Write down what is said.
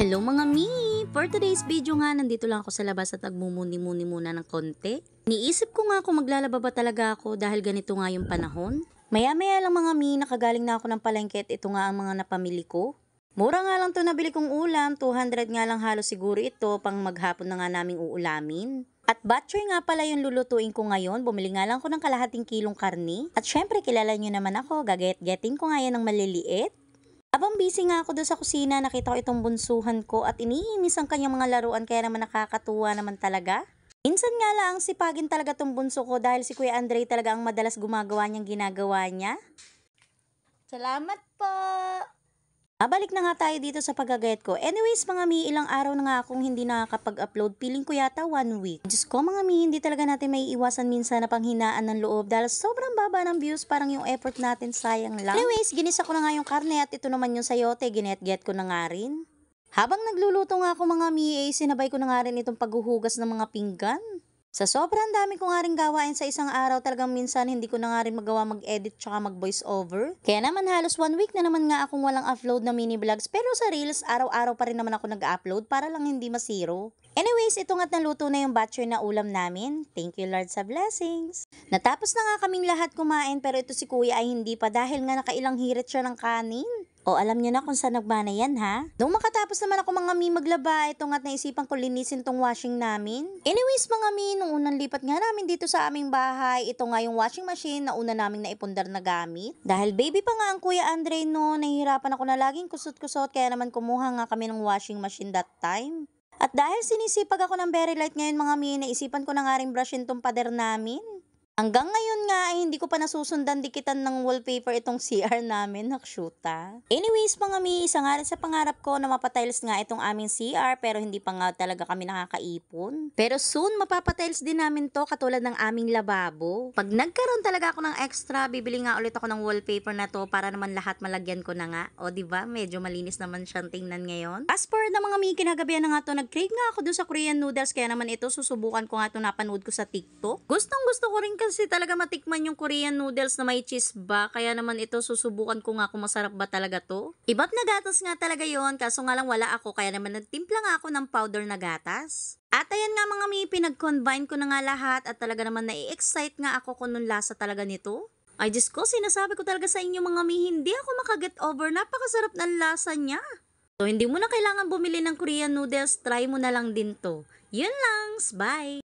Hello mga mi! For today's video nga, nandito lang ako sa labas at nagmumuni-muni muna ng konti. Niisip ko nga kung maglalaba ba talaga ako dahil ganito nga yung panahon. Maya-maya lang mga mi, nakagaling na ako ng palengke at ito nga ang mga napamili ko. Mura nga lang to nabili kong ulam, 200 nga lang halos siguro ito pang maghapon na nga naming uulamin. At butcher nga pala yung lulutuin ko ngayon, bumili nga lang ko ng kalahating kilong karni. At syempre kilala nyo naman ako, gagayat-gating ko nga yan ng maliliit. Habang busy nga ako doon sa kusina, nakita ko itong bunsuhan ko at iniinis ang kanyang mga laruan kaya naman nakakatuwa naman talaga. Minsan nga lang sipagin talaga tong bunso ko dahil si Kuya Andre talaga ang madalas gumagawa niyang ginagawa niya. Salamat po! Balik na nga tayo dito sa paggagayat ko. Anyways mga mi, ilang araw na nga akong hindi nakakapag-upload. Feeling ko yata 1 week. Diyos ko mga mi, hindi talaga natin may iwasan minsan na panghinaan ng loob dahil sobrang baba ng views, parang yung effort natin sayang lang. Anyways, ginisa ko na nga yung karne at ito naman yung sayote, ginet-get ko na nga rin. Habang nagluluto nga ako mga mi, sinabay ko na nga rin itong paghuhugas ng mga pinggan. Sa sobrang dami ko nga rin gawain sa isang araw, talagang minsan hindi ko na nga rin magawa mag-edit tsaka mag-voice over. Kaya naman halos 1 week na naman nga akong walang upload na mini vlogs, pero sa Reels, araw-araw pa rin naman ako nag-upload para lang hindi masiro. Anyways, ito nga't naluto na yung butcher na ulam namin. Thank you Lord sa blessings. Natapos na nga kaming lahat kumain pero ito si kuya ay hindi pa dahil nga nakailang hirit siya ng kanin. O alam niyo na kung saan nagmana yan ha? Nung makatapos naman ako mga mi maglaba, ito nga't naisipan ko linisin tong washing namin. Anyways mga mi, nung unang lipat nga namin dito sa aming bahay, ito nga yung washing machine na una naming naipundar na gamit. Dahil baby pa nga ang Kuya Andre no, nahihirapan ako na laging kusot-kusot kaya naman kumuha nga kami ng washing machine that time. At dahil sinisipag ako ng very light ngayon mga mi, naisipan ko na nga rin brushin tong pader namin. Hanggang ngayon nga ay hindi ko pa nasusundan dikitan ng wallpaper itong CR namin, nakshuta. Anyways mga mi, isa nga rin sa pangarap ko na mapatiles nga itong aming CR pero hindi pa nga talaga kami nakakaipon. Pero soon mapapatiles din namin to katulad ng aming lababo. Pag nagkaroon talaga ako ng extra, bibili nga ulit ako ng wallpaper na to para naman lahat malagyan ko na nga. O diba, medyo malinis naman siyang tingnan ngayon. As for na mga mi, kinagabihan na nga to, nag-crave nga ako dun sa Korean noodles kaya naman ito susubukan ko nga ito napanood ko sa TikTok. Gustong gusto ko rin kasi talaga matikman yung Korean noodles na may cheese ba, kaya naman ito susubukan ko nga kung masarap ba talaga to. Iba't na gatas nga talaga yon, kaso nga lang wala ako kaya naman nagtimpla nga ako ng powder na gatas. At ayan nga mga mi, pinag-combine ko na nga lahat at talaga naman nai-excite nga ako kung nung lasa talaga nito. Ay Diyos ko, sinasabi ko talaga sa inyo mga mi, hindi ako makaget over, napakasarap ng lasa niya. So hindi mo na kailangan bumili ng Korean noodles, try mo na lang din to. Yun lang, bye!